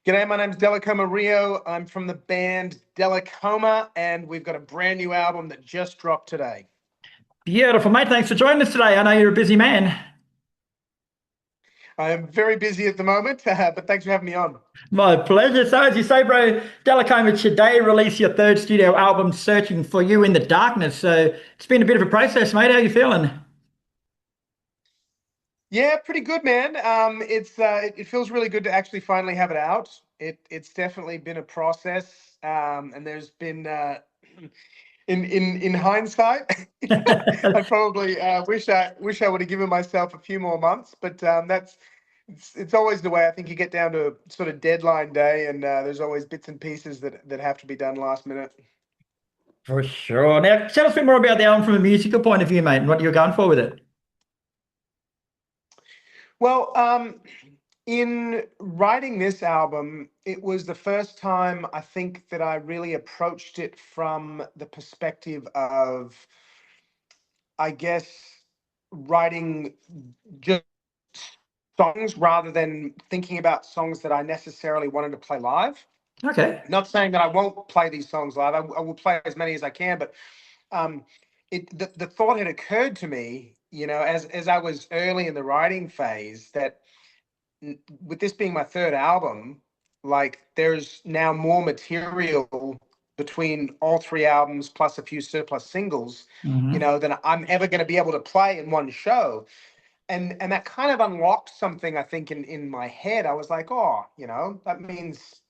G'day, my name's Dellacoma Rio. I'm from the band Dellacoma, and we've got a brand new album that just dropped today. Beautiful, mate. Thanks for joining us today. I know you're a busy man. I'm very busy at the moment, but thanks for having me on. My pleasure. So, as you say, bro, Dellacoma today released your third studio album, Searching for You in the Darkness. So, it's been a bit of a process, mate. How you feeling? Yeah, pretty good, man. It feels really good to actually finally have it out. It's definitely been a process, and there's been in hindsight, I probably wish I would have given myself a few more months, but it's always the way. I think you get down to sort of deadline day, and there's always bits and pieces that have to be done last minute. For sure. Now, tell us a bit more about the album from a musical point of view, mate, and what you're going for with it. Well, in writing this album, it was the first time I think that I really approached it from the perspective of, I guess, writing just songs rather than thinking about songs that I necessarily wanted to play live. Okay. Not saying that I won't play these songs live. I will play as many as I can, but um, the thought had occurred to me, as I was early in the writing phase, that with this being my third album, like there's now more material between all three albums plus a few surplus singles, Hmm. than I'm ever going to be able to play in one show. And that kind of unlocked something, I think, in my head. I was like, oh, that means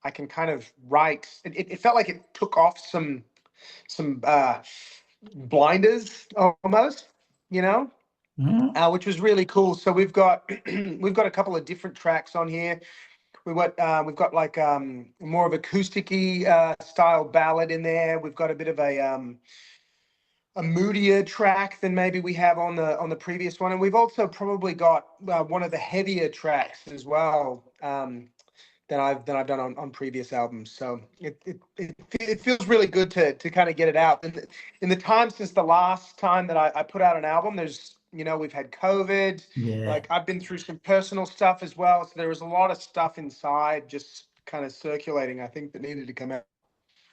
I can kind of write. It felt like it took off some blinders almost, you know Hmm. which was really cool. So we've got we've got a couple of different tracks on here. We've got like more of acousticy style ballad in there. We've got a bit of a moodier track than maybe we have on the previous one, and we've also probably got one of the heavier tracks as well, than I've done on previous albums. So it feels really good to kind of get it out. In the time since the last time that I put out an album, we've had COVID. Yeah. Like I've been through some personal stuff as well. So there was a lot of stuff inside just kind of circulating, I think, that needed to come out.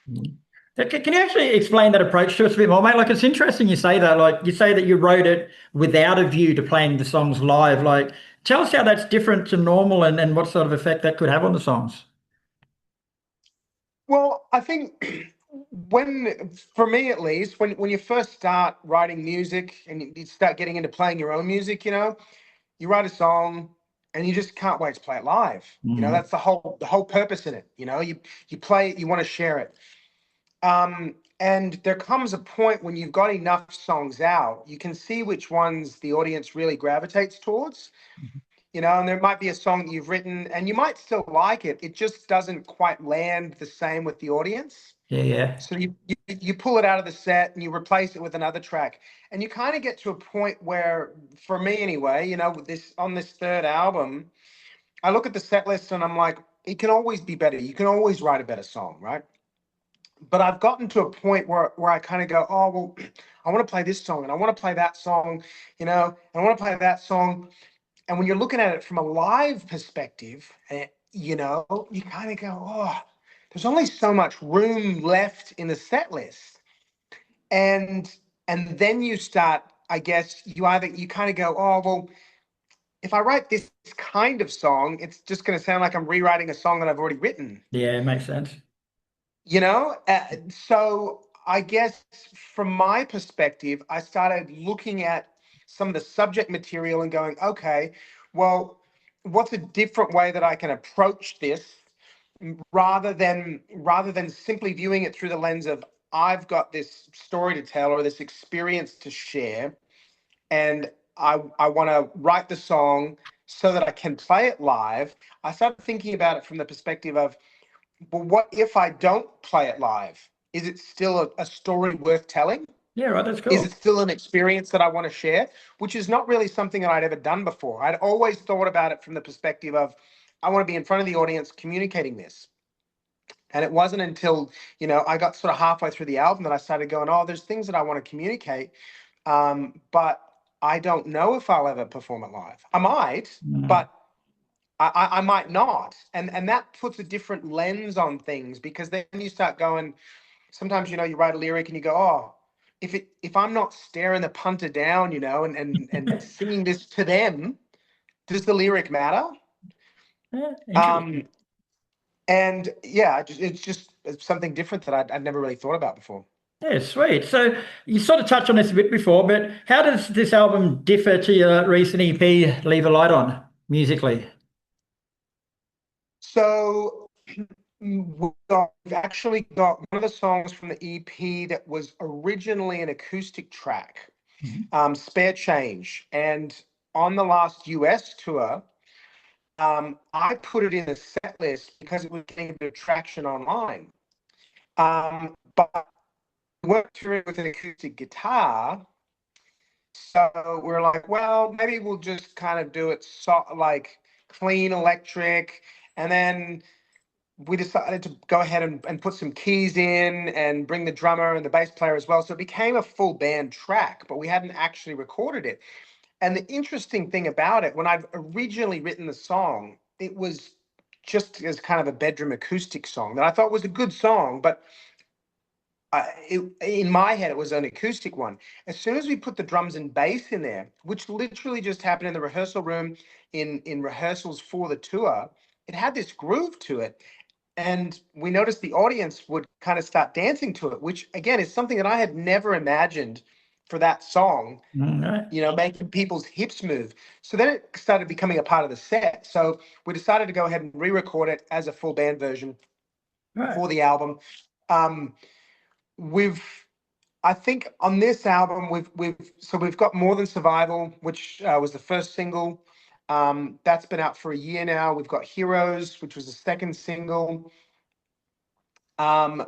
Can you actually explain that approach to us a bit more, mate? Like, it's interesting you say that. Like, you say that you wrote it without a view to playing the songs live. Like, tell us how that's different to normal and what sort of effect that could have on the songs. Well, I think for me at least, when you first start writing music and you start getting into playing your own music, you write a song and you just can't wait to play it live. Hmm. That's the whole purpose in it. You play it, you want to share it. And there comes a point when you've got enough songs out, you can see which ones the audience really gravitates towards. And there might be a song that you've written and you might still like it. It just doesn't quite land the same with the audience. Yeah, yeah. So you pull it out of the set and you replace it with another track. And you kind of get to a point where, for me anyway, with this third album, I look at the set list and I'm like, it can always be better. You can always write a better song, right? But I've gotten to a point where I kind of go, oh well, I want to play this song and I want to play that song, and I want to play that song. And when you're looking at it from a live perspective, you kind of go, oh, there's only so much room left in the set list. And then you start, I guess, you kind of go, oh, well, if I write this kind of song, it's just going to sound like I'm rewriting a song that I've already written. Yeah, it makes sense. So I guess from my perspective, I started looking at some of the subject material and going, okay, well, what's a different way that I can approach this, rather than simply viewing it through the lens of I've got this story to tell or this experience to share, and I want to write the song so that I can play it live. I started thinking about it from the perspective of, well, what if I don't play it live? Is it still a story worth telling? Yeah, right. That's Is it cool. still an experience that I want to share? Which is not really something that I'd ever done before. I'd always thought about it from the perspective of, I want to be in front of the audience communicating this. And it wasn't until, I got sort of halfway through the album that I started going, oh, there's things that I want to communicate. But I don't know if I'll ever perform it live. I might, Mm. but I might not. And that puts a different lens on things, because then you start going, sometimes, you know, you write a lyric and you go, oh, if I'm not staring the punter down, you know, and singing this to them, does the lyric matter? Yeah, interesting. And yeah, it's something different that I'd never really thought about before. Yeah, sweet. So you sort of touched on this a bit before, but how does this album differ to your recent EP, Leave a Light On, musically? So we've actually got one of the songs from the EP that was originally an acoustic track, Mhm. Spare Change. And on the last US tour, I put it in the set list because it was getting a bit of traction online. But we weren't touring with an acoustic guitar. So we're like, well, maybe we'll just kind of do it like clean electric. And then we decided to go ahead and put some keys in and bring the drummer and the bass player as well. So it became a full band track, but we hadn't actually recorded it. And the interesting thing about it, when I've originally written the song, it was just as kind of a bedroom acoustic song that I thought was a good song, but in my head, it was an acoustic one. As soon as we put the drums and bass in there, which literally just happened in the rehearsal room in rehearsals for the tour, it had this groove to it. And we noticed the audience would kind of start dancing to it, which again is something that I had never imagined for that song, Right. you know, making people's hips move. So then it started becoming a part of the set. So we decided to go ahead and re-record it as a full band version Right. for the album. Um, we've I think on this album we've got More Than Survival, which was the first single. That's been out for a year now. We've got Heroes, which was the second single. Um,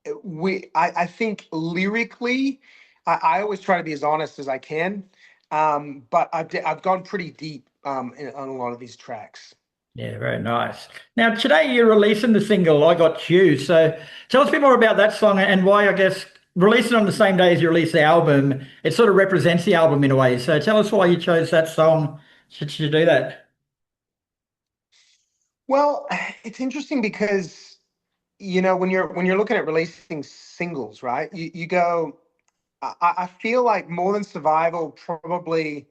I think lyrically, I always try to be as honest as I can, but I've gone pretty deep on a lot of these tracks. Yeah, very nice. Now, today you're releasing the single I Got You. So tell us a bit more about that song and why, I guess, releasing on the same day as you release the album, it sort of represents the album in a way. So tell us why you chose that song. Should you do that? Well, it's interesting because, you know, when you're looking at releasing singles, right? You go, I feel like More Than Survival, probably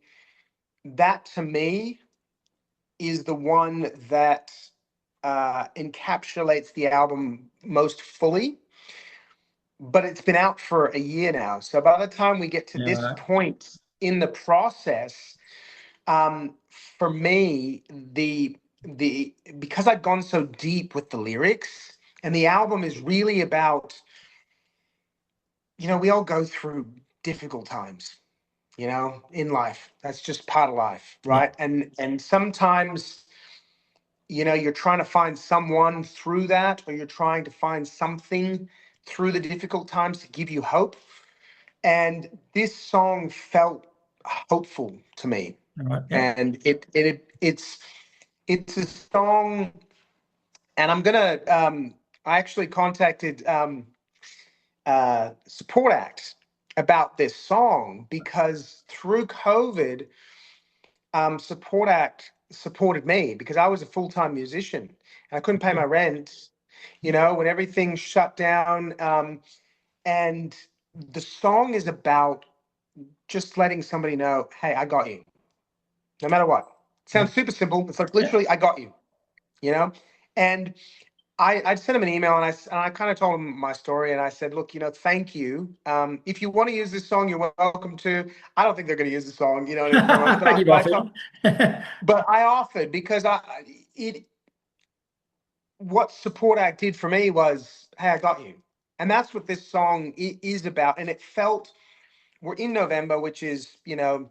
that to me is the one that encapsulates the album most fully. But it's been out for a year now. So by the time we get to Yeah, this right. point in the process, um, for me, the because I've gone so deep with the lyrics, and the album is really about, you know, we all go through difficult times, you know, in life. That's just part of life, Yeah. right? And sometimes, you know, you're trying to find someone through that, or you're trying to find something through the difficult times to give you hope. And this song felt hopeful to me. Right. Yeah. And it's a song, and I actually contacted Support Act about this song, because through COVID, Support Act supported me because I was a full-time musician and I couldn't pay my rent, you know, when everything shut down. And the song is about just letting somebody know, hey, I got you, no matter what. It Yeah. sounds super simple. It's like Yeah. literally, I got you, you know? And I sent him an email, and I kind of told him my story, and I said, look, you know, thank you. If you want to use this song, you're welcome to. I don't think they're going to use the song, you know, to be honest. But you've offered. But I offered because it what Support Act did for me was, hey, I got you. And that's what this song is about. And it felt, we're in November, which is, you know,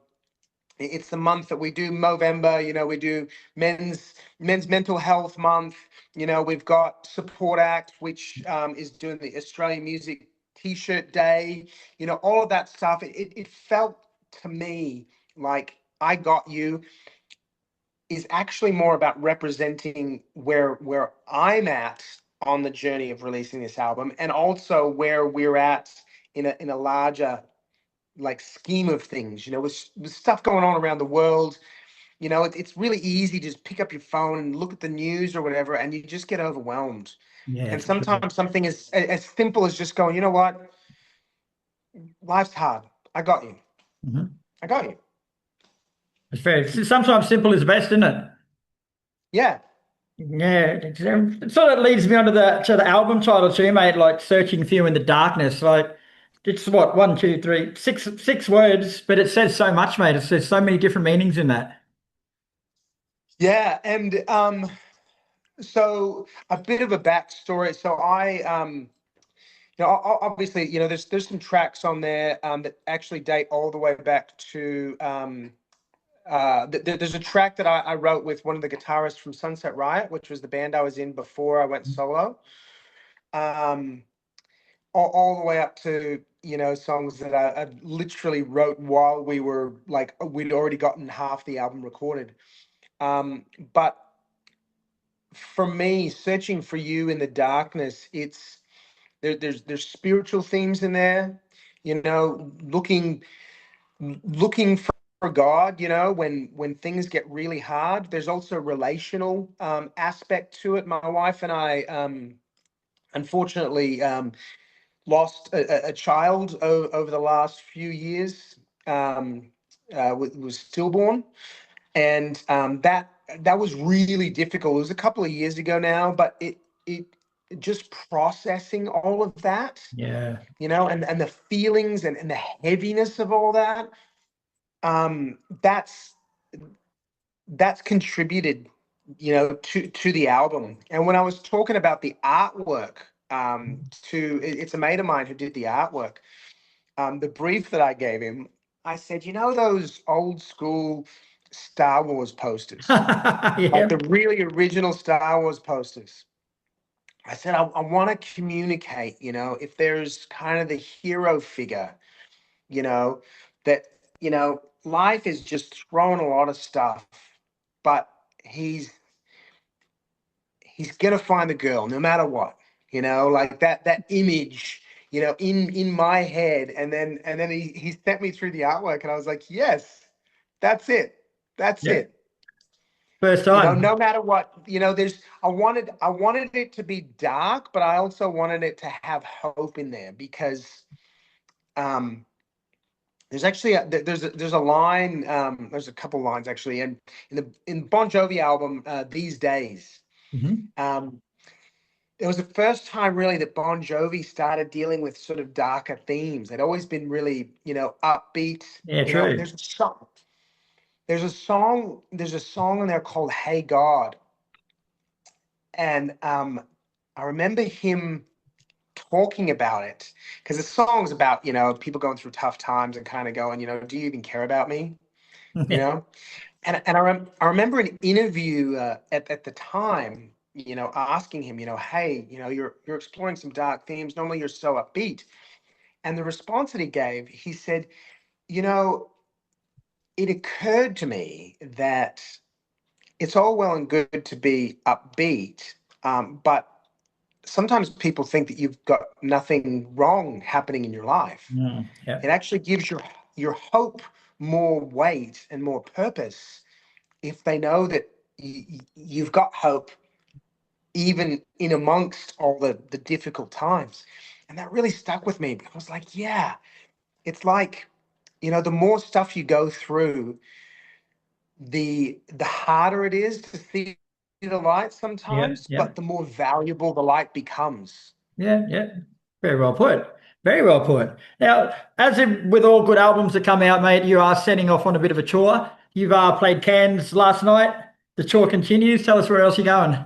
it's the month that we do Movember, you know, we do men's mental health month. You know, we've got Support Act, which is doing the Australian Music T-shirt Day, you know, all of that stuff. It felt to me like I Got You is actually more about representing where I'm at on the journey of releasing this album, and also where we're at in a larger like scheme of things, you know, with stuff going on around the world. You know, it's really easy to just pick up your phone and look at the news or whatever, and you just get overwhelmed. Yeah, And for sure. sometimes something as simple as just going, you know what, life's hard. I got you. Mhm. I got you. It's fair. Sometimes simple is best, isn't it? Yeah. Yeah, it sort of leads me on to the album title too, mate. Like searching for you in the darkness. Like it's what, one, two, three, six words, but it says so much, mate. It says so many different meanings in that. Yeah. And so a bit of a backstory. So obviously, there's some tracks on there that actually date all the way back to there's a track that I wrote with one of the guitarists from Sunset Riot, which was the band I was in before I went solo. All the way up to songs that I literally wrote while we'd already gotten half the album recorded. But for me, searching for you in the darkness, there's spiritual themes in there, looking for God, when things get really hard. There's also relational aspect to it. My wife and I unfortunately lost a child over the last few years. Was stillborn, and that was really difficult. It was a couple of years ago now, but it just processing all of that, Yeah. and the feelings and the heaviness of all that, that's contributed, to the album. And when I was talking about the artwork, it's a mate of mine who did the artwork. The brief that I gave him, I said, those old school Star Wars posters, like Yeah. the really original Star Wars posters. I said, I want to communicate, if there's kind of the hero figure, that, life is just throwing a lot of stuff, but he's gonna find the girl no matter what, like that image, in my head. And then he sent me through the artwork, and I was like, yes, that's it. That's Yeah. it. First time. No matter what, I wanted it to be dark, but I also wanted it to have hope in there, because um there's actually there's a line, there's a couple lines actually, and in Bon Jovi album, These Days, Mhm. um it was the first time really that Bon Jovi started dealing with sort of darker themes. They'd always been really, upbeat. Yeah, true. There's a song in there called Hey God. And I remember him talking about it, because the song's about, people going through tough times and kind of going, do you even care about me? You know? And I remember an interview at the time, asking him, hey, you're exploring some dark themes. Normally you're so upbeat. And the response that he gave, he said, you know, it occurred to me that it's all well and good to be upbeat, but sometimes people think that you've got nothing wrong happening in your life. Yeah. It actually gives your hope more weight and more purpose if they know that you've got hope even in amongst all the difficult times. And that really stuck with me, because I was like, yeah, it's like, the more stuff you go through, the harder it is to see the light Yeah. sometimes, Yeah. but the more valuable the light becomes. Yeah. Yeah. Very well put. Very well put. Now, as with all good albums that come out, mate, you are setting off on a bit of a tour. You've played Cairns last night. The tour continues. Tell us where else you're going.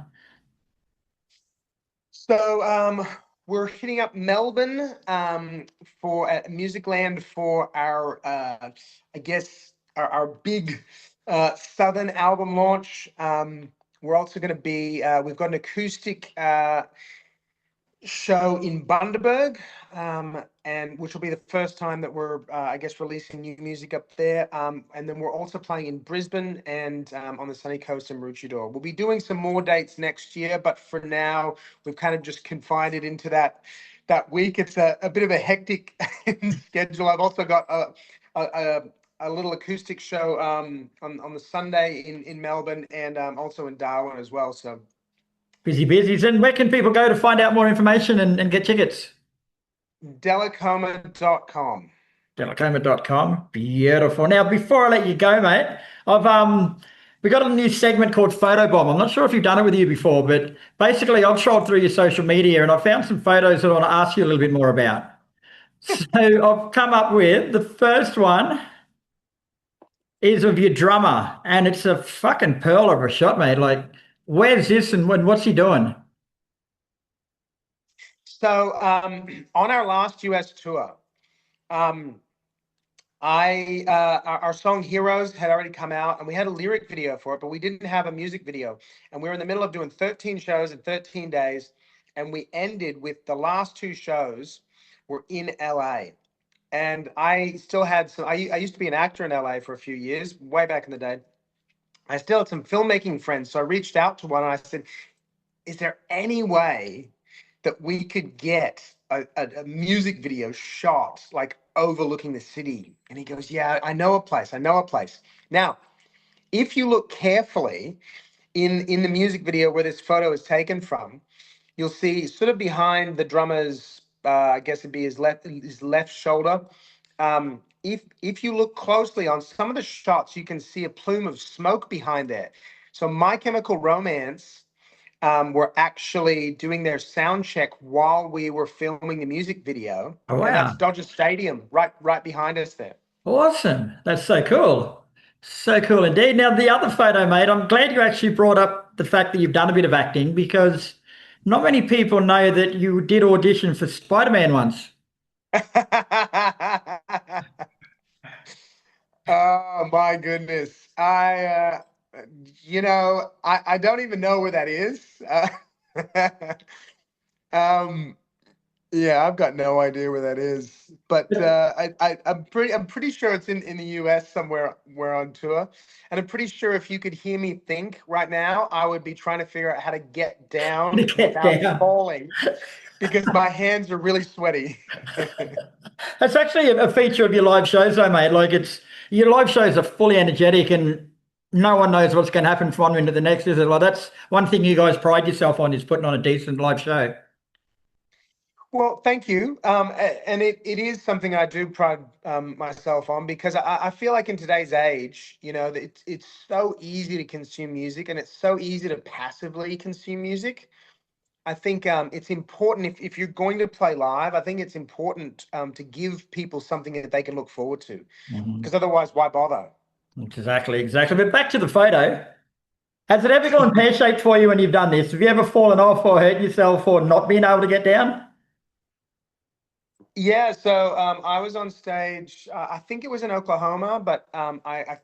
So we're hitting up Melbourne for Musicland for our, I guess, our big Southern album launch. We're also going to be, we've got an acoustic show in Bundaberg, and which will be the first time that we're, I guess, releasing new music up there. And then we're also playing in Brisbane and on the sunny coast in Maroochydore. We'll be doing some more dates next year, but for now, we've kind of just confined it into that week. It's a bit of a hectic schedule. I've also got a little acoustic show on the Sunday in Melbourne, and also in Darwin as well. So Busy. And where can people go to find out more information and get tickets? Dellacoma.com. Dellacoma.com. Beautiful. Now, before I let you go, mate, we got a new segment called Photobomb. I'm not sure if you've done it with you before, but basically I've trolled through your social media and I found some photos that I want to ask you a little bit more about. So I've come up with the first one is of your drummer, and it's a fucking pearl of a shot, mate. Like, where's this and what's he doing? So on our last US tour, our song Heroes had already come out, and we had a lyric video for it, but we didn't have a music video. And we were in the middle of doing 13 shows in 13 days, and we ended with the last 2 shows were in LA. And I still had some, I used to be an actor in LA for a few years, way back in the day. I still had some filmmaking friends. So I reached out to one and I said, is there any way that we could get a music video shot like overlooking the city? And he goes, yeah, I know a place. Now, if you look carefully in the music video where this photo is taken from, you'll see sort of behind the drummer's, I guess it'd be his left shoulder. If you look closely on some of the shots, you can see a plume of smoke behind there. So My Chemical Romance were actually doing their sound check while we were filming the music video. Oh, wow. And that's Dodger Stadium right behind us there. Awesome. That's so cool. So cool indeed. Now, the other photo, mate, I'm glad you actually brought up the fact that you've done a bit of acting, because not many people know that you did audition for Spider-Man once. Oh my goodness. I don't even know where that is. Yeah, I've got no idea where that is. But I'm pretty sure it's in the US somewhere. We're on tour. And I'm pretty sure if you could hear me think right now, I would be trying to figure out how to get down without falling, because my hands are really sweaty. That's actually a feature of your live shows, though, mate. Like, your live shows are fully energetic and no one knows what's going to happen from one minute to the next, is it? Like, that's one thing you guys pride yourself on, is putting on a decent live show. Well, thank you. And it is something I do pride myself on, because I feel like in today's age, it's so easy to consume music, and it's so easy to passively consume music. I think it's important, if you're going to play live, I think it's important to give people something that they can look forward to, because otherwise, why bother? Exactly. But back to the photo. Has it ever gone pear-shaped for you when you've done this? Have you ever fallen off or hurt yourself or not being able to get down? Yeah, so I was on stage, I think it was in Oklahoma, but I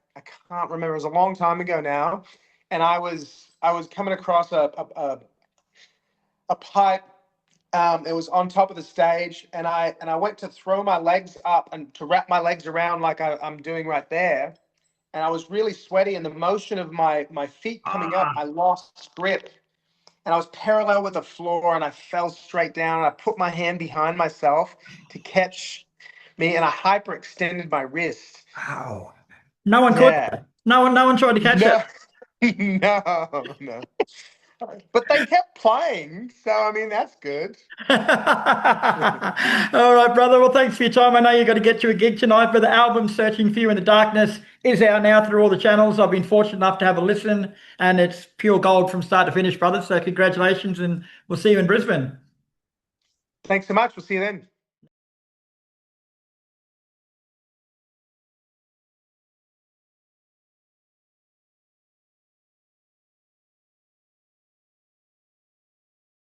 can't remember. It was a long time ago now. And I was coming across a pipe. It was on top of the stage, and I went to throw my legs up and to wrap my legs around like I'm doing right there. And I was really sweaty, and the motion of my feet coming up, I lost grip. And I was parallel with the floor, and I fell straight down. And I put my hand behind myself to catch me, and I hyperextended my wrist. Wow. No one could. No one tried to catch it. No. But they kept playing, so I mean, that's good. All right, brother. Well, thanks for your time. I know you got to get to a gig tonight, but the album Searching for You in the Darkness is out now through all the channels. I've been fortunate enough to have a listen, and it's pure gold from start to finish, brother. So congratulations, and we'll see you in Brisbane. Thanks so much. We'll see you then.